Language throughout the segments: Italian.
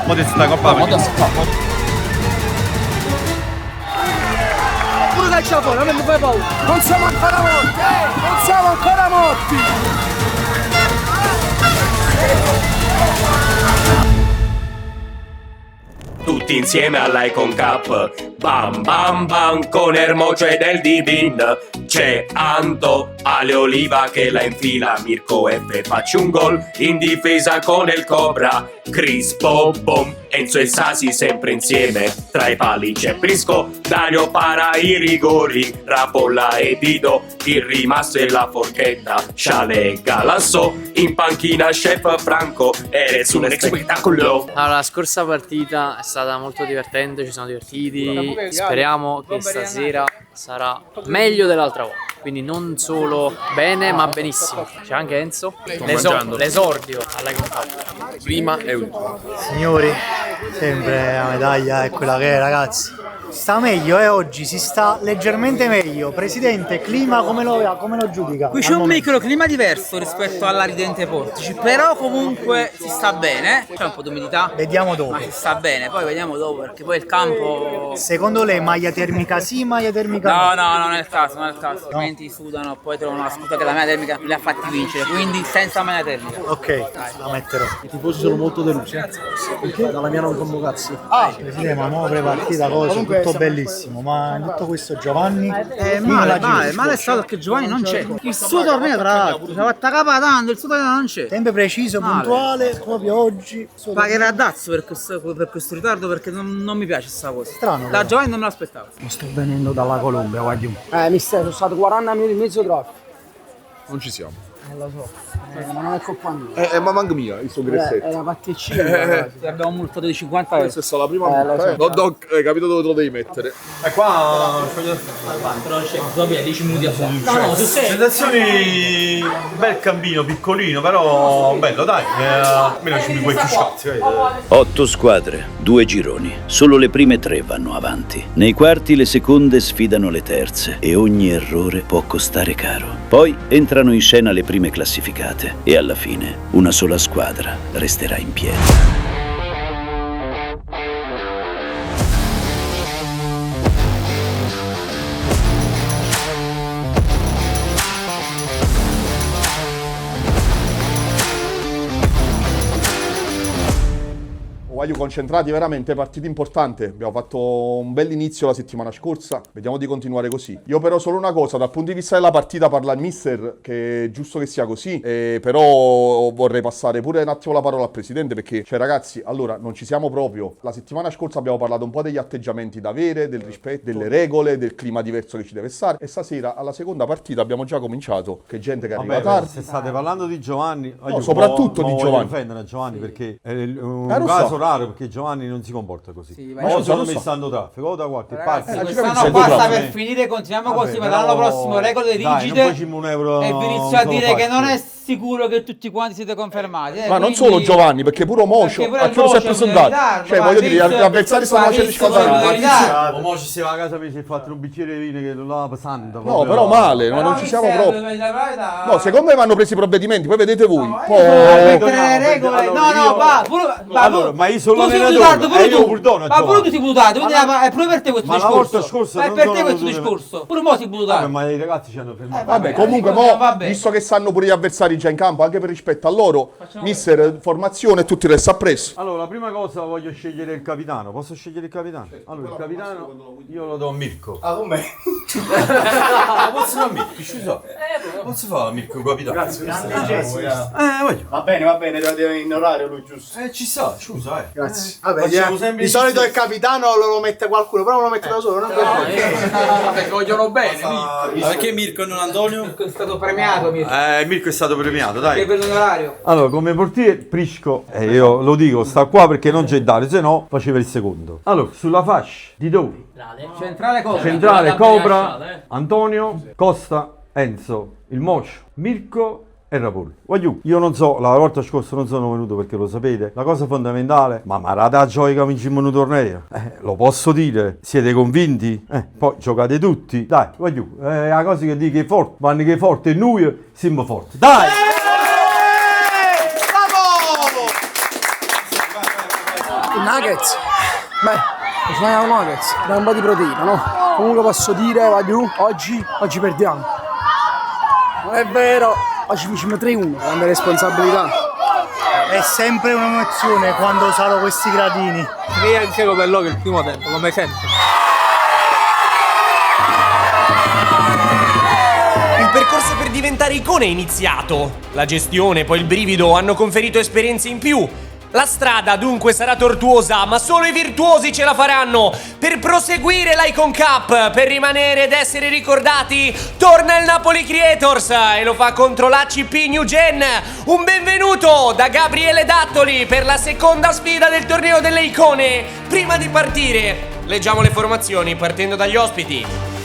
Modesta Coppa. Pure calcia fuori, non mi fai paura. Non siamo ancora morti, non siamo ancora morti. Tutti insieme all'Icon Cup, bam bam bam con Ermoce del Divin. C'è Anto, Ale Oliva che la infila, Mirko F facci un gol in difesa con il Cobra, Chris Bom, Enzo e Sasi sempre insieme, tra i pali c'è Prisco, Dario para i rigori, Rapolla e Dido, il rimasto e la forchetta, Sciale e Galasso, in panchina Chef Franco, Erez un spettacolo. Allora, la scorsa partita è stata molto divertente, ci siamo divertiti, speriamo che stasera sarà meglio dell'altra volta, quindi non solo bene ma benissimo. C'è anche Enzo, l'esordio alla Cup. Prima e ultima. Signori, sempre la medaglia è quella che è, ragazzi. Si sta meglio, oggi si sta leggermente meglio. Presidente, clima come lo giudica? Qui c'è un microclima diverso rispetto alla Ridente Portici, però comunque si sta bene, c'è un po' di umidità. Vediamo dopo. Ma si sta bene, poi vediamo dopo perché poi il campo... Secondo lei maglia termica sì, maglia termica no? No, non è il caso, altrimenti sudano, poi trovano la scusa che la maglia termica li ha fatti vincere, quindi senza maglia termica. Ok, la metterò. I tifosi sono molto delusi, perché dalla mia non convocazzi. Presidente, ma nuova prepartita, cosa, tutto bellissimo, ma in tutto questo Giovanni... Male è stato perché Giovanni non c'è. Il suo torneo tra l'altro, si è fatta capa tanto, il suo torneo non c'è. Sempre preciso, puntuale, proprio oggi. Pagherà dazzo per questo ritardo perché non mi piace sta cosa. Strano. Da Giovanni non me l'aspettavo. Ma sto venendo dalla Colombia, guardi. Mister, sono stato 40 minuti in mezzo traffico. Non ci siamo. Lo so, ma non è colpa mia. Ma manca mia, il suo gressetto. È una patticina. Abbiamo multato di 50 euro. Questa è stata la prima volta. No, Doc, hai capito dove te lo devi mettere. E qua... Però c'è proprio 10 minuti a fare. No, tu sei. Sensazioni... Bel cammino, piccolino, però bello, dai. Almeno ci mi puoi più scazzi. 8 squadre, 2 gironi. Solo le prime 3 vanno avanti. Nei quarti le seconde sfidano le terze e ogni errore può costare caro. Poi entrano in scena le prime classificate e alla fine una sola squadra resterà in piedi. Voglio concentrati veramente, partita importante. Abbiamo fatto un bel inizio la settimana scorsa, vediamo di continuare così. Io però solo una cosa, dal punto di vista della partita parla il mister, che è giusto che sia così, però vorrei passare pure un attimo la parola al presidente perché, cioè ragazzi, allora non ci siamo proprio. La settimana scorsa abbiamo parlato un po' degli atteggiamenti da avere, del rispetto, delle regole, del clima diverso che ci deve stare e stasera alla seconda partita abbiamo già cominciato, che gente che arriva tardi. Se state parlando di Giovanni, no, soprattutto di Giovanni. Offendere a Giovanni perché è un lo caso so. raro perché Giovanni non si comporta così. Sì, ma io sono messo in traffico da qualche parte. Quest'anno basta per finire, continuiamo così, ma l'anno prossimo regole rigide e vi inizio a dire che non è sicuro che tutti quanti siete confermati. Ma non solo Giovanni, perché pure Mocio, a che ora si è presentato? Cioè voglio dire, gli avversari stanno facendo scaldare. Mo ci siamo a casa, mi si è fatto un bicchiere di vino che lo lava pesante. No, però male, ma non ci siamo proprio. No, secondo me vanno presi i provvedimenti, poi vedete voi. Le regole, allora, ma io sono l'allenatore, io perdono. Ma pure tu sei buttato, quindi è proprio per te questo discorso. Ma la volta scorsa è per te questo discorso. Pure mo si buttato. Ma i ragazzi ci hanno fermato. Vabbè, comunque mo, visto che sanno pure gli avversari già in campo, anche per rispetto a loro, mister, formazione e tutti resta appresso. Allora, la prima cosa voglio scegliere il capitano. Posso scegliere il capitano? Allora, il capitano io lo do a Mirko. Ah, come? Posso fare a Mirko? Scusa. Posso fare a Mirko capitano? Grazie. Voglio. Va bene, deve in orario lui, giusto? Ci sta, scusa, Grazie. Vabbè, di solito il capitano lo mette qualcuno, però lo mette da solo, non perché vogliono bene. Ma perché Mirko e non Antonio? Mirko è stato premiato, Mirko è stato premiato, dai. Che per l'orario. Allora, come portiere Prisco, io lo dico, sta qua perché non c'è Dario, se no faceva il secondo. Allora, sulla fascia di dove? Centrale Cobra, Antonio, Costa, Enzo, il Mocio, Mirko e Rapollo. Voglio, io non so, la volta scorsa non sono venuto perché lo sapete, la cosa fondamentale, ma Marata gioca che vincimmo un torneo, lo posso dire, siete convinti? Poi giocate tutti, dai, voglio, la cosa che dico che è forte, vanno che è forte e noi siamo forti, dai! I nuggets? Beh, ci mangiamo nuggets, abbiamo un po' di proteina, no? Comunque posso dire, va giù, oggi perdiamo. Non è vero, oggi facciamo 3-1, grande responsabilità. È sempre un'emozione quando salo questi gradini. Io insieme per loro il primo tempo, come sempre. Il percorso per diventare icone è iniziato. La gestione, poi il brivido hanno conferito esperienze in più. La strada dunque sarà tortuosa, ma solo i virtuosi ce la faranno. Per proseguire l'Icon Cup, per rimanere ed essere ricordati, torna il Napoli Creators e lo fa contro l'ACP New Gen. Un benvenuto da Gabriele Dattoli per la seconda sfida del torneo delle icone. Prima di partire, leggiamo le formazioni partendo dagli ospiti.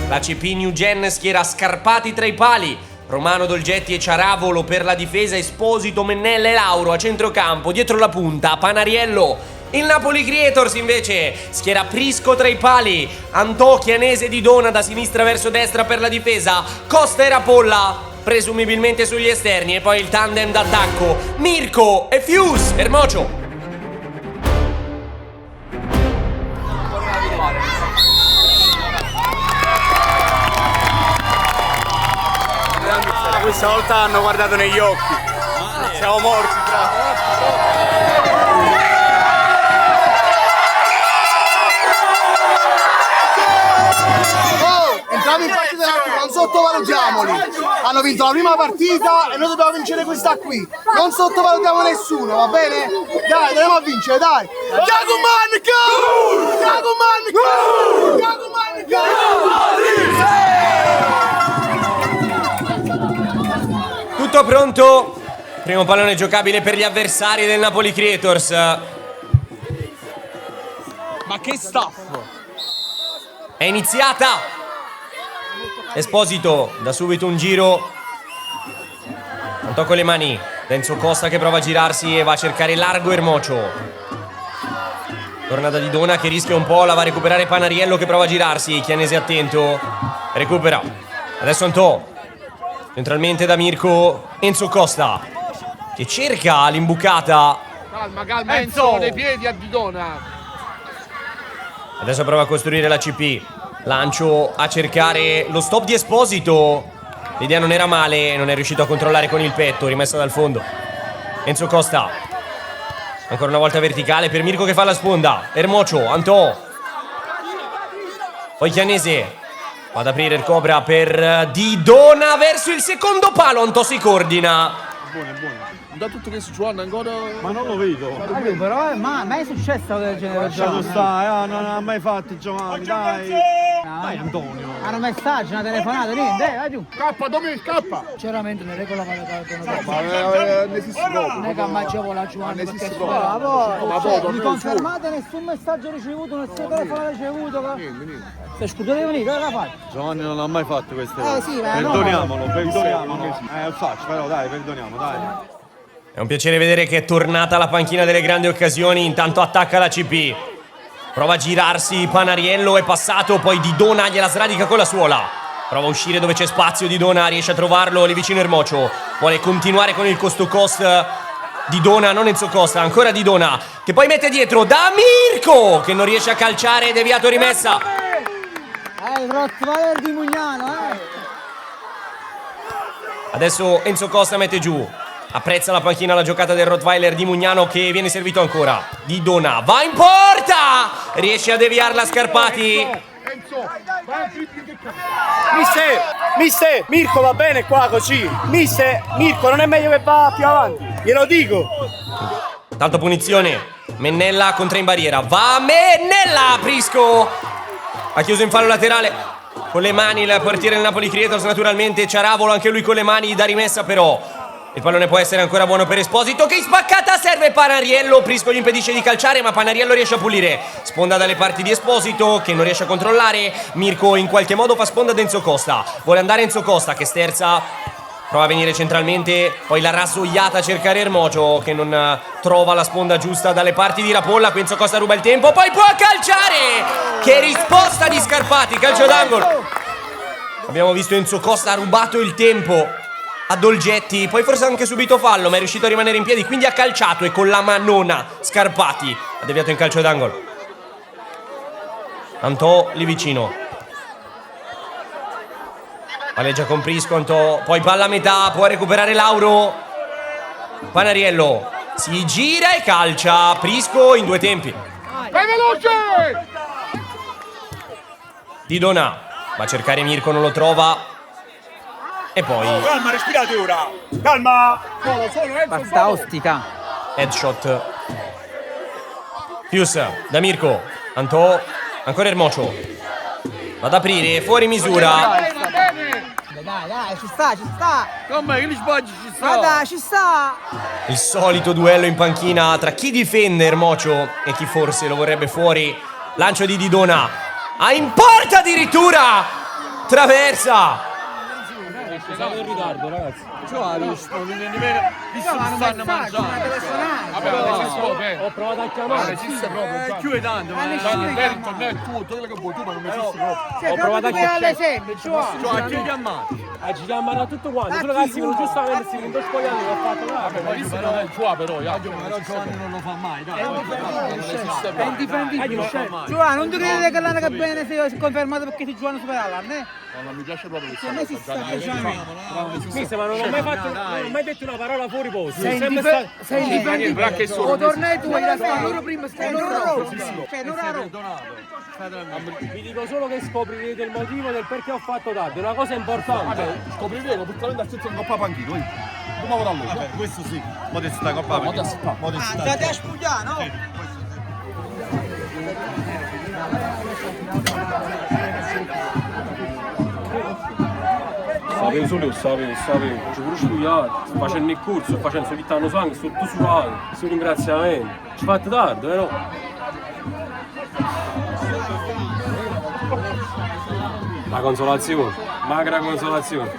La CP New Gen schiera Scarpati tra i pali, Romano Dolgetti e Ciaravolo per la difesa, Esposito, Mennella e Lauro a centrocampo, dietro la punta Panariello. Il Napoli Creators invece schiera Prisco tra i pali, Antò, Chianese di Dona da sinistra verso destra per la difesa, Costa e Rapolla presumibilmente sugli esterni e poi il tandem d'attacco Mirko e Fuse Ermocio. Questa volta hanno guardato negli occhi. Siamo morti, entriamo in partita dell'altro, non sottovalutiamoli. Hanno vinto la prima partita e noi dobbiamo vincere questa qui. Non sottovalutiamo nessuno, va bene? Dai, andiamo a vincere, dai! Jaguman go! Jaguman go! Jaguman go! Tutto pronto? Primo pallone giocabile per gli avversari del Napoli Creators. Ma che staff! È iniziata! Esposito, da subito un giro. Non tocco le mani. Denso Costa che prova a girarsi e va a cercare largo Ermocio. Tornata di Dona che rischia un po', la va a recuperare Panariello che prova a girarsi. Chianese attento. Recupera. Adesso Antò. Centralmente da Mirko, Enzo Costa che cerca l'imbucata. Calma, Enzo, dei piedi a Didona. Adesso prova a costruire la CP. Lancio a cercare lo stop di Esposito. L'idea non era male, non è riuscito a controllare con il petto, rimessa dal fondo. Enzo Costa. Ancora una volta verticale per Mirko che fa la sponda. Ermocio, Antò. Poi Chianese. Va ad aprire il Cobra per Didona verso il secondo palo. Antò si coordina. Buono. Da tutto questo Giovanni ancora. Ma non lo vedo. Però mai è successo del genere? Lascialo stare, non ha mai fatto Giovanni, dai. Dai Antonio. Hanno un messaggio, una telefonata, niente, vai giù. Scappa, Domenico, scappa! Sinceramente non regola Ma ne esiste proprio. non è che mangiavo la Giovanni Ma ne esiste perché proprio. Ma poi Mi confermate nessun messaggio ricevuto, nessun telefono ricevuto? Niente. Se scuderai venire, cosa fai? Giovanni non ha mai fatto queste cose. Sì, ma Perdoniamolo. Faccio, però dai, perdoniamo, dai. È un piacere vedere che è tornata alla panchina delle grandi occasioni. Intanto attacca la CP. Prova a girarsi Panariello, è passato. Poi Didona gliela sradica con la suola. Prova a uscire dove c'è spazio. Didona riesce a trovarlo lì vicino Ermocio. Vuole continuare con il cost to cost. Didona, non Enzo Costa, ancora Didona che poi mette dietro da Mirko che non riesce a calciare, deviato rimessa. Il Rottweiler di Mugnano, Adesso Enzo Costa mette giù. Apprezza la panchina la giocata del Rottweiler di Mugnano che viene servito ancora. Didona va in porta! Riesce a deviarla Scarpati. Mister, Mirko va bene qua così. Mister, Mirko non è meglio che va più avanti. Glielo dico. Tanto punizione. Mennella contra in barriera. Va Mennella! Prisco ha chiuso in fallo laterale con le mani il portiere del Napoli Creators, naturalmente. Ciaravolo anche lui con le mani da rimessa, però il pallone può essere ancora buono per Esposito che in spaccata serve Panariello. Prisco gli impedisce di calciare ma Panariello riesce a pulire. Sponda dalle parti di Esposito che non riesce a controllare. Mirko in qualche modo fa sponda ad Enzo Costa. Vuole andare Enzo Costa che sterza Prova a venire centralmente, poi la rassoiata a cercare Ermocio che non trova la sponda giusta dalle parti di Rapolla. Qui Enzo Costa ruba il tempo, poi può calciare! Che risposta di Scarpati, calcio d'angolo. Abbiamo visto Enzo Costa ha rubato il tempo a Dolgetti, poi forse ha anche subito fallo, ma è riuscito a rimanere in piedi, quindi ha calciato e con la manona Scarpati ha deviato in calcio d'angolo. Antò lì vicino, palleggia con Prisco, Antò, poi palla a metà, può recuperare Lauro. Panariello si gira e calcia, Prisco in due tempi. Vai veloce! Didona va a cercare Mirko, non lo trova. E poi Calma, respirate ora. Calma. Basta ostica. headshot. Pius da Mirko. Antò, ancora Ermocio. Va ad aprire, fuori misura. Dai, ci sta. Come che li sbagli ci sta? Dai, ci sta. Il solito duello in panchina tra chi difende Ermocio e chi forse lo vorrebbe fuori. Lancio di Didona. In porta addirittura. Traversa. Siamo in ritardo, ragazzi. Visto che stanno mangiando. Ho provato a chiamare. Esiste proprio. Più è tanto, ma internet tutto quello che vuoi tu, ma non esiste proprio. Ho provato a chiamare. A chi chiamare? Ci chiamano a tutto quanto. Solo che si giustamente si vinto spogliando ho fatto là. Ma io però è qua però, Giovanni non lo fa mai, dai. Non esiste mai. Giovanni, non ti credete che l'anno che bene si è confermato perché ti giocano super all'anne? Non mi piace proprio questo. Ma non ho mai fatto, non ho mai detto una parola fuori posto. Sei indifendibile. O tornai tu, loro prima stanno loro. Cioè, non Vi dico solo che scoprirete il motivo del perché ho fatto tardi. È una cosa importante. Scopriremo, purtroppo da senza un coppa panchino. Come ora allora? Vabbè, questo sì. Modestà, coppa. Modestà. state a spugliare, no? Sapevo, ci pure studiato, sto facendo il corso, sto facendo solitano sangue, sto tutto sudato, sto ringraziamento. Ci fate tardi, no? La consolazione, magra consolazione.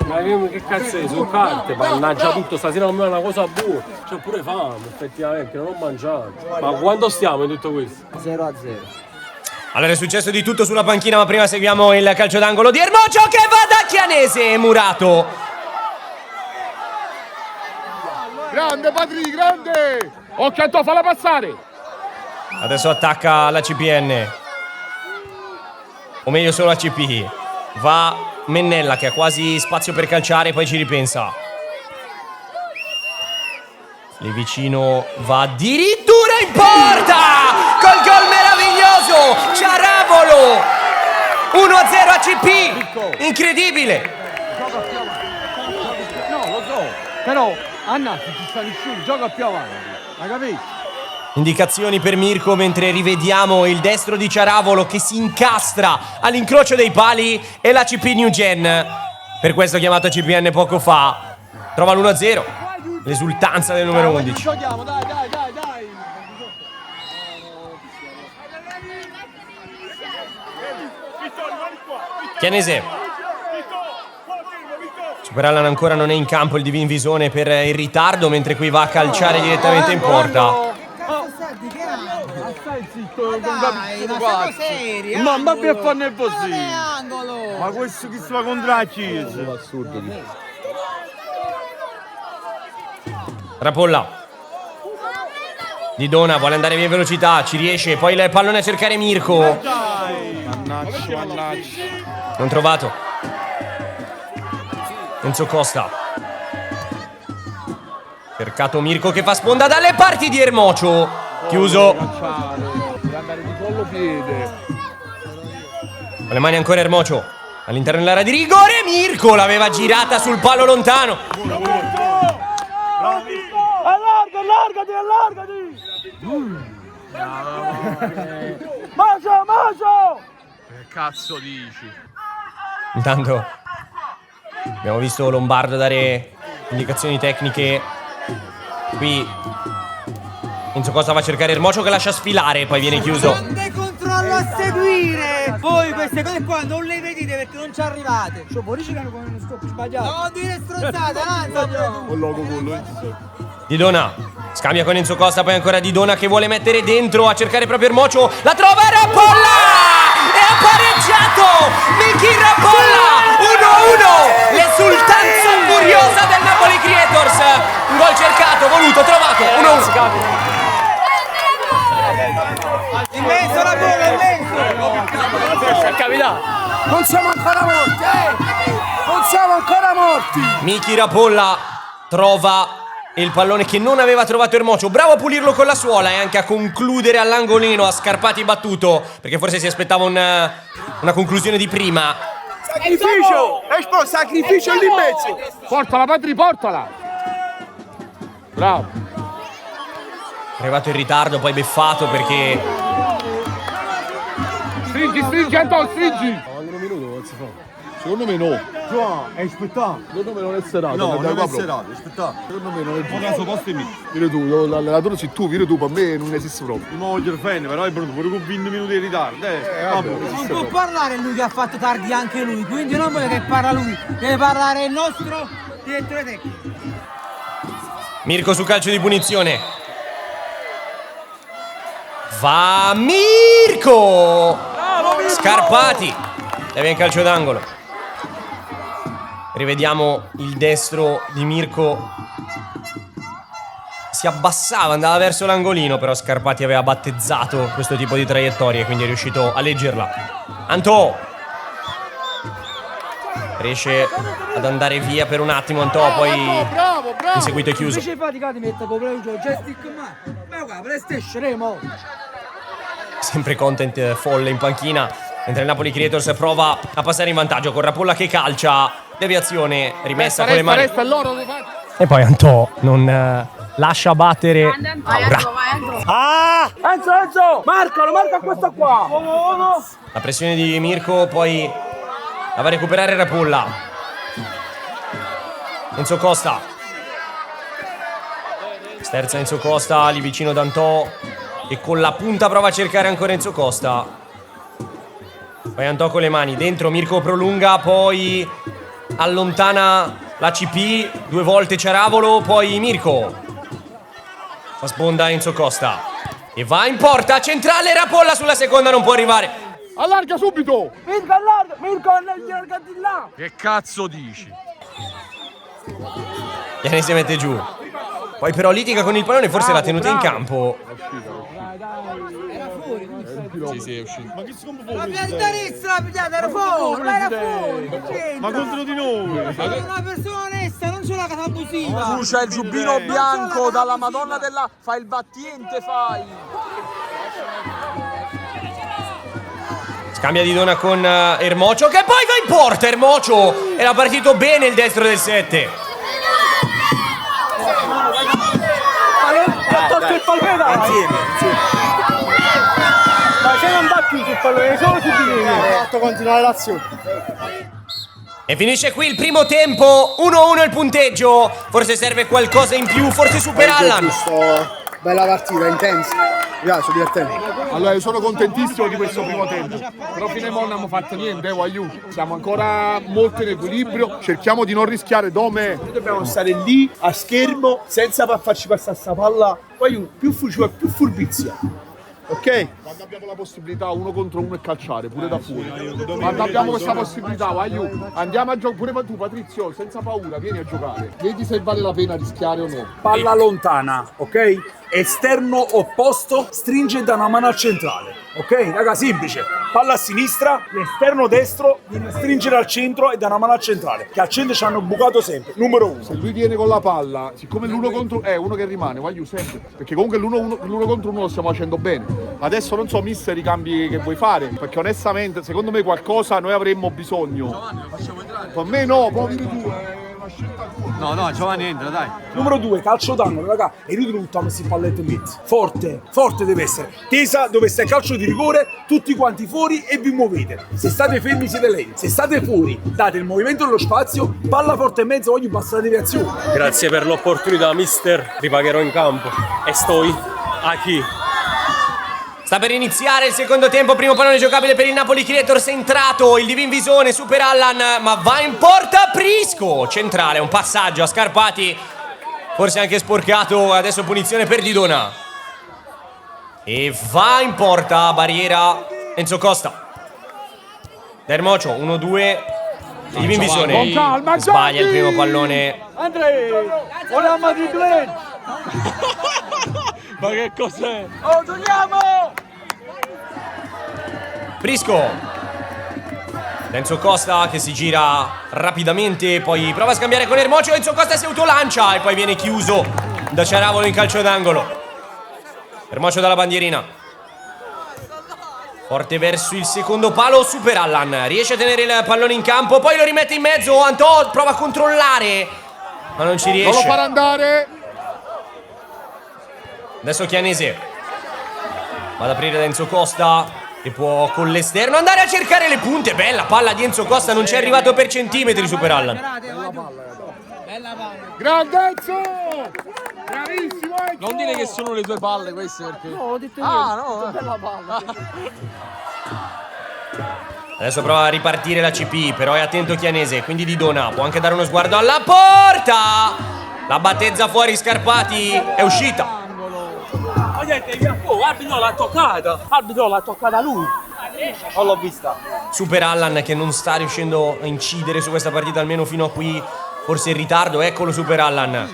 Ma che cazzo è? Sono carte, mannaggia tutto, stasera non mi è una cosa buona. C'ho pure fame, effettivamente, non ho mangiato. Ma quando stiamo in tutto questo? 0-0. Allora è successo di tutto sulla panchina, ma prima seguiamo il calcio d'angolo di Ermocio che va da Chianese, Murato. Grande Patri, grande! Occhio Antò, falla passare! Adesso attacca la CPN, o meglio solo la CP. Va Mennella che ha quasi spazio per calciare, poi ci ripensa. Lì vicino va addirittura in porta! Col gol meraviglioso! Ciaravolo! 1-0 a CP! Incredibile! No, lo so, però Anna, ci sta nessuno, gioca più avanti, hai capito? Indicazioni per Mirko mentre rivediamo il destro di Ciaravolo che si incastra all'incrocio dei pali e la CP New Gen. Per questo chiamato CPN poco fa. Trova l'1-0. L'esultanza del numero 11. Giochiamo, dai. Chianese. Superallan ancora non è in campo, il Divin Visone per il ritardo, mentre qui va a calciare direttamente in porta. Stai zitto, Dai, serio. Mamma mia, fa nervosino. Angolo. Ma questo chi sta contro la Chiesa? Assurdo. Rapolla. Didona vuole andare via in velocità, ci riesce, poi il pallone a cercare Mirko. Mannaggia. Non trovato. Enzo Costa. Cercato Mirko che fa sponda dalle parti di Ermocio. Chiuso. Deve andare di collo piede. Con le mani ancora Ermocio. All'interno dell'area di rigore Mirko l'aveva girata sul palo lontano. Allargati! Maso! Che cazzo dici? Intanto abbiamo visto Lombardo dare indicazioni tecniche. Qui Enzo Costa va a cercare Ermocio che lascia sfilare, poi viene chiuso. Grande controllo a seguire. dire! Voi queste cose qua non le vedete perché non ci arrivate. Cioè, poi girano come uno stop sbagliato. Non dire stronzate, Di Dona scambia con Enzo Costa, poi ancora Di Dona che vuole mettere dentro a cercare proprio Ermocio, la trova Rapolla e ha pareggiato Miki Rapolla, 1-1, l'esultanza furiosa del Napoli Creators, un gol cercato, voluto, trovato, 1-1. Immenso la bolla, immenso! È capitato. Non siamo ancora morti, Non siamo ancora morti! Miki Rapolla trova il pallone che non aveva trovato Ermocio, bravo a pulirlo con la suola e anche a concludere all'angolino, a Scarpati battuto, perché forse si aspettava una conclusione di prima. Sacrificio! Sacrificio lì in mezzo! Portala, Patri, portala! Bravo! È arrivato in ritardo, poi beffato perché Stringi, Antonio, stringi! Secondo me no. È aspettato. Secondo me non è serata. No, non è serata, aspetta. Secondo me non è Un caso posto in me. Vire tu, l'allenatore sei tu, vire tu, per me non esiste proprio. Non voglio il fan, però è venuto pure con 20 minuti di ritardo. Non può parlare lui che ha fatto tardi anche lui, quindi non vuole che parla lui, deve parlare il nostro direttore tecnico. Mirko su calcio di punizione. Va Mirko! Scarpati. Deve in calcio d'angolo. Rivediamo il destro di Mirko. Si abbassava, andava verso l'angolino, però Scarpati aveva battezzato questo tipo di traiettorie, quindi è riuscito a leggerla. Antò riesce ad andare via per un attimo. Antò poi in seguito è chiuso. Sempre Content folle in panchina, mentre il Napoli Creators prova a passare in vantaggio con Rapolla che calcia, deviazione rimessa con le mani. E poi Antò non lascia battere Paura. Enzo! Marca questo qua! La pressione di Mirko, poi la va a recuperare Rapolla. Enzo Costa. Sterza Enzo Costa, lì vicino D'Antò, e con la punta prova a cercare ancora Enzo Costa. Poi Antò con le mani dentro, Mirko prolunga, poi allontana la CP, 2 volte Ciaravolo, poi Mirko fa sponda Enzo Costa e va in porta, centrale Rapolla sulla seconda, non può arrivare. Allarga subito! Mirko, allarga di là! Che cazzo dici? Iani si mette giù. Poi però litiga con il pallone, forse l'ha tenuta in campo. Sì, è uscito. Ma che sono La piantarizza la pigliata, era fuori, ma era fuori! Ma contro di noi! È una persona onesta, non c'è una casa abusiva! Tu c'hai il giubbino bianco dalla Madonna della... Fai il battiente, fai! Scambia di Dona con Ermocio, che poi va in porta. Ermocio era partito bene il destro del 7. Ha tolto il pallone insieme. Ma se non va più sul pallone, solo su di me. Ha fatto continuare l'azione. E finisce qui il primo tempo, 1-1 il punteggio. Forse serve qualcosa in più, forse supera Allan. Bella partita, intensa. Mi piace, divertente. Allora, io sono contentissimo di questo primo tempo. Però fino a ora non abbiamo fatto niente, voglio. Siamo ancora molto in equilibrio. Cerchiamo di non rischiare dome. Noi dobbiamo stare lì a schermo senza farci passare sta palla. Poi più furbizia. Ok? Quando abbiamo la possibilità 1 contro 1 e calciare, pure da fuori. Quando abbiamo questa possibilità, andiamo a giocare, pure tu Patrizio, senza paura, vieni a giocare. Vedi se vale la pena rischiare o no. Palla lontana, ok? Esterno opposto, stringe da una mano al centrale. Ok? Raga, semplice. Palla a sinistra, l'esterno destro viene a stringere al centro e da una mano al centrale. Che al centro ci hanno bucato sempre. Numero 1. Se lui viene con la palla, siccome l'1 contro è uno che rimane, voglio sempre. Perché comunque l'1 contro 1 lo stiamo facendo bene. Adesso non so, mister, i cambi che vuoi fare. Perché onestamente, secondo me qualcosa noi avremmo bisogno. Giovanni, lo facciamo entrare? Per me no, poi vieni tu, è una scelta tua. No, Giovanni entra, dai. Numero 2, calcio d'angolo, raga. E lui non ha messo il palletto in mezzo. Forte deve essere. Tesa dove sta il calcio di rigore, tutti quanti fuori e vi muovete. Se state fermi siete lenti. Se state fuori, date il movimento dello spazio, palla forte in mezzo, voglio passare la deviazione. Grazie per l'opportunità, mister. Ripagherò in campo. E sto aquí. Sta per iniziare il secondo tempo, primo pallone giocabile per il Napoli Creators, è entrato il Divin Visone, Super Allan, ma va in porta Prisco, centrale, un passaggio a Scarpati, forse anche sporcato, adesso punizione per Didona. E va in porta, barriera, Enzo Costa. Dermocio, 1-2, il Divin Visone, sbaglia il primo pallone. Vogliamo di Glenn! Ma che cos'è? Oh, giochiamo! Prisco. Enzo Costa che si gira rapidamente, poi prova a scambiare con Ermocio. Enzo Costa si autolancia e poi viene chiuso da Ciaravolo in calcio d'angolo. Ermocio dalla bandierina. Forte verso il secondo palo, Super Allan. Riesce a tenere il pallone in campo, poi lo rimette in mezzo. Antò prova a controllare, ma non ci riesce. Non lo farà andare. Adesso Chianese va ad aprire da Enzo Costa, che può con l'esterno andare a cercare le punte. Bella palla di Enzo Costa, non ci è arrivato per centimetri Super Allan. Grande Enzo! Bravissimo Enzo! Non dire che sono le tue palle queste perché... No, ho detto io. no, bella palla. Adesso prova a ripartire la CP, però è attento Chianese, quindi Didona può anche dare uno sguardo alla porta. La battezza fuori Scarpati, è uscita. Oh, arbitro l'ha toccata lui. Non l'ho vista. Super Allan che non sta riuscendo a incidere su questa partita, almeno fino a qui. Forse in ritardo, eccolo Super Allan.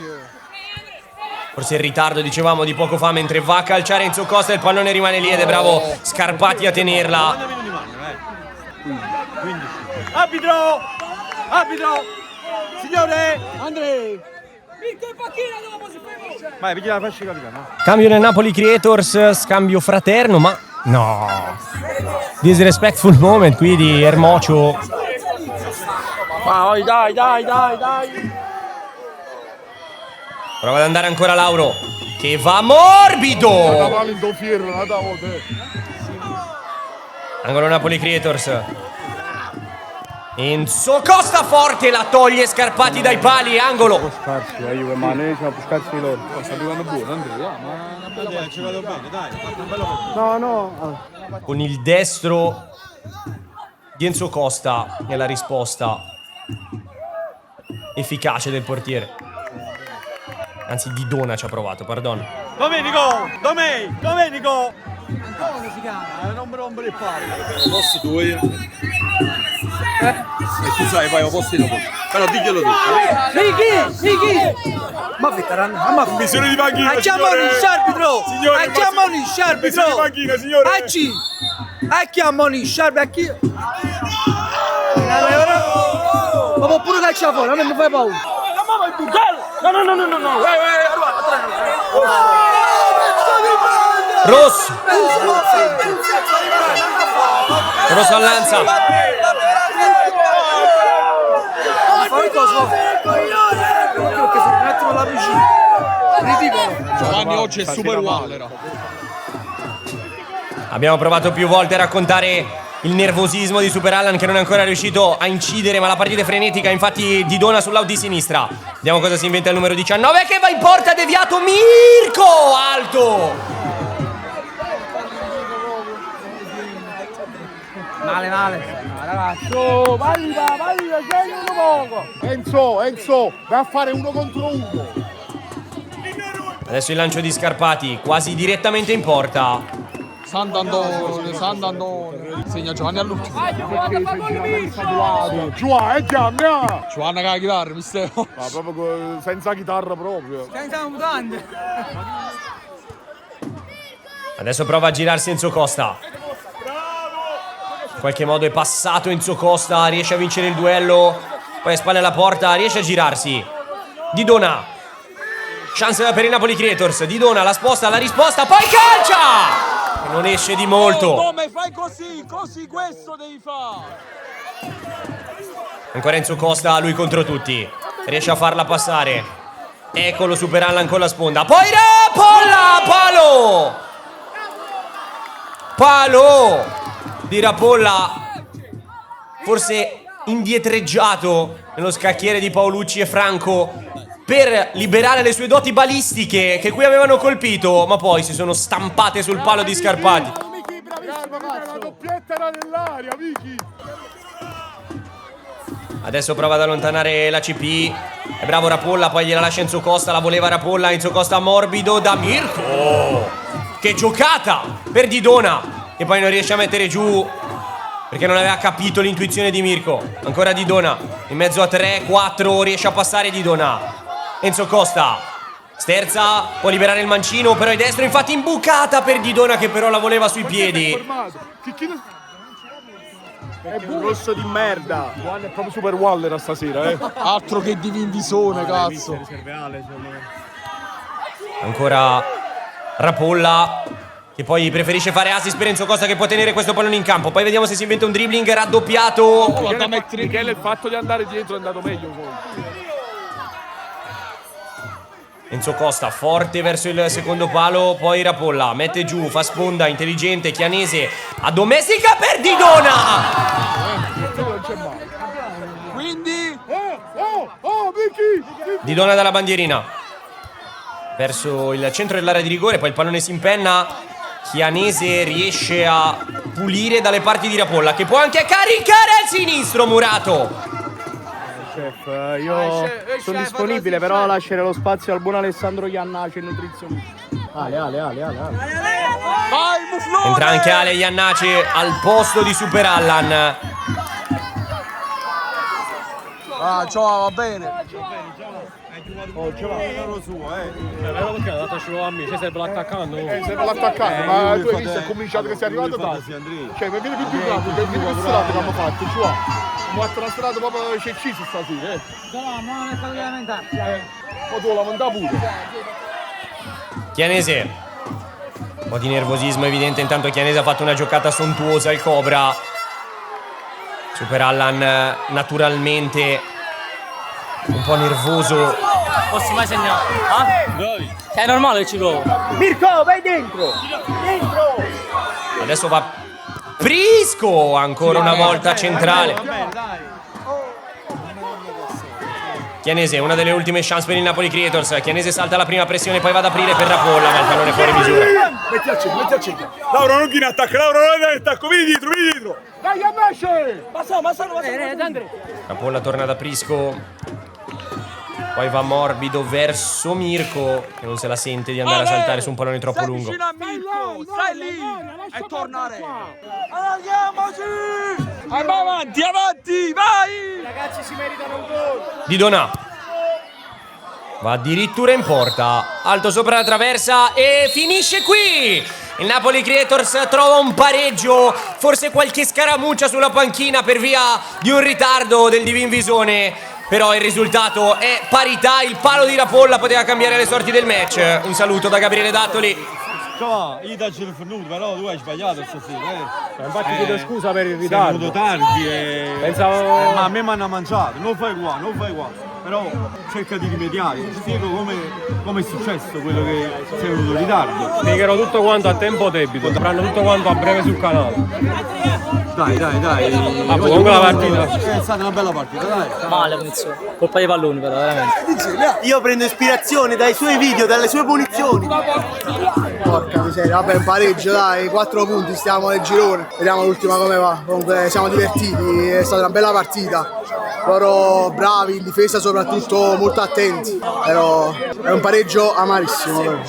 Forse in ritardo, dicevamo, di poco fa, mentre va a calciare Enzo Costa, il pallone rimane lì ed è bravo Scarpati a tenerla. Arbitro! Arbitro! Signore! Andrei! Vai, piglia la fascia capitano. Cambio nel Napoli Creators, scambio fraterno, ma no. Disrespectful moment qui di Ermocio. Dai! Prova ad andare ancora Lauro, che va morbido. Angolo Napoli Creators. Enzo Costa forte, la toglie Scarpati dai pali, angolo. Con il destro di Enzo Costa nella risposta efficace del portiere. Anzi, Didona ci ha provato, perdono. Domenico! Come si chiama? Non mi rompere il palo. Posso tu io? Tu sai, poi lo posso io. Però diglielo tu. Chi? Ma veterano, ma Missione di panchina, chiamano il arbitro! Signore, Chiamano il arbitro! missione di panchina, signore! Chiamano il arbitro! Ma può pure calciare fuori, a me mi fai paura! No! Rosso al Lanza. Fai cosa? Perché se un attimo la vicino. Ridicolo. Giovanni oggi è super Waller. Abbiamo provato più volte a raccontare il nervosismo di Super Allan che non è ancora riuscito a incidere, ma la partita è frenetica, infatti Didona sull'out di sinistra. Vediamo cosa si inventa il numero 19 che va in porta, deviato Mirko, alto. Male. Ragazzo, vai, scegli uno poco. Enzo, vai a fare 1 contro 1. Adesso il lancio di Scarpati, quasi direttamente in porta. Sant'Andone, segna Giovanni all'ultimo. Giovanna con la chitarra, mistero. Ma proprio senza chitarra proprio. Senza mutande. Adesso prova a girarsi Enzo Costa. In qualche modo è passato Enzo Costa, riesce a vincere il duello. Poi a spalle alla porta, riesce a girarsi. Didona. Chance per il Napoli Creators. Didona, la sposta, la risposta, poi calcia! Non esce di molto. Come fai così questo devi fare. Ancora Enzo Costa, lui contro tutti. Riesce a farla passare. Eccolo Super Allan con la sponda. Poi Rapolla, palo di Rapolla. Forse indietreggiato nello scacchiere di Paolucci e Franco per liberare le sue doti balistiche che qui avevano colpito, ma poi si sono stampate sul palo di Scarpati. La doppietta era nell'aria, Vicky. Adesso prova ad allontanare la CP. È bravo Rapolla, poi gliela lascia Enzo Costa. La voleva Rapolla, Enzo Costa morbido da Mirko. Che giocata per Didona, che poi non riesce a mettere giù perché non aveva capito l'intuizione di Mirko. Ancora Didona, in mezzo a 3-4, riesce a passare Didona. Enzo Costa sterza, può liberare il mancino, però è destro, infatti imbucata per Didona che però la voleva sui piedi. È un rosso di merda. È proprio Super Waller stasera, eh. Altro che di Vindisone, cazzo. Ancora Rapolla, che poi preferisce fare assist per Enzo Costa, che può tenere questo pallone in campo. Poi vediamo se si inventa un dribbling raddoppiato. Michele, il fatto di andare dietro è andato meglio poi. Enzo Costa forte verso il secondo palo, poi Rapolla mette giù, fa sponda, intelligente, Chianese addomestica per Didona. Quindi Didona dalla bandierina verso il centro dell'area di rigore, poi il pallone si impenna. Chianese riesce a pulire dalle parti di Rapolla, che può anche caricare al sinistro. Murato. Chef, io sono disponibile, però lascerei lo spazio al buon Alessandro Iannaci, il nutrizionista. Ale. Vai, Muflone! Entra anche Ale Iannaci al posto di Super Allan. Ah, ciao, va bene. Però perché l'ha lasciato a me? Cioè serve l'attaccando? Serve l'attaccante, ma tu hai visto, è cominciato che sei arrivato tardi. Cioè, mi viene più bravo, che viene più strada che abbiamo fatto, ci va. Ma tra strada proprio c'è Ciso stasera, No, ma non è stato lamentarsi. Ma tu la mandà pure. Chianese, un po' di nervosismo evidente. Intanto Chianese ha fatto una giocata sontuosa al Cobra. Super Allan naturalmente un po' nervoso. Posso mai segnare? È normale che ci provo. Mirko, vai dentro! Dentro! Adesso va Prisco ancora una volta centrale. Chianese, una delle ultime chance per il Napoli Creators. Chianese salta la prima pressione, poi va ad aprire per Rapolla, ma il pallone fuori misura. Metti al centro. Lauro, non in attacco, Lauro, non in attacco, vieni dietro. Dai, Ammesce! Passa. Rapolla torna da Prisco. Poi va morbido verso Mirko, che non se la sente di andare a saltare su un pallone troppo lungo. Stai lì e tornare. Andiamoci! Avanti, vai! Ragazzi, si meritano un gol. Didona va addirittura in porta, alto sopra la traversa e finisce qui. Il Napoli Creators trova un pareggio, forse qualche scaramuccia sulla panchina per via di un ritardo del Divin Visone. Però il risultato è parità, il palo di Rapolla poteva cambiare le sorti del match. Un saluto da Gabriele Dattoli. Io daccio il fornuto, però tu hai sbagliato stasera. Infatti chiedo scusa per il ritardo. Sei venuto tardi e... Pensavo... ma a me mi hanno mangiato, non fai qua. Però cerca di rimediare, ti spiego come è successo quello che sei venuto in ritardo. Spiegherò tutto quanto a tempo debito, faranno tutto quanto a breve sul canale. Dai. Ma comunque la partita è stata una bella partita, dai. Male, inizio. Colpa dei palloni, però, veramente. Io prendo ispirazione dai suoi video, dalle sue punizioni. Porca miseria, vabbè, un pareggio, dai, 4 punti, stiamo nel girone. Vediamo l'ultima come va. Comunque siamo divertiti, è stata una bella partita. Loro bravi, in difesa soprattutto molto attenti. Però è un pareggio amarissimo.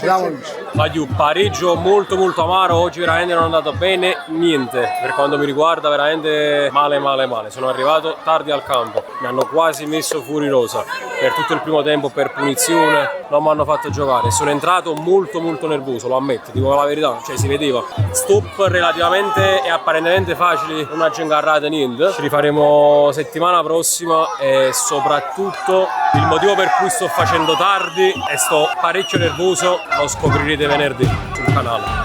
pareggio molto amaro. Oggi veramente non è andato bene niente. Per quanto mi riguarda veramente male. Sono arrivato tardi al campo, mi hanno quasi messo fuori rosa per tutto il primo tempo per punizione, non mi hanno fatto giocare. Sono entrato molto nervoso, lo ammetto, dico la verità, cioè si vedeva. Stop relativamente e apparentemente facili, non aggiungarrate niente. Ci rifaremo settimana prossima e soprattutto il motivo per cui sto facendo tardi e sto parecchio nervoso lo scoprirete venerdì sul canale.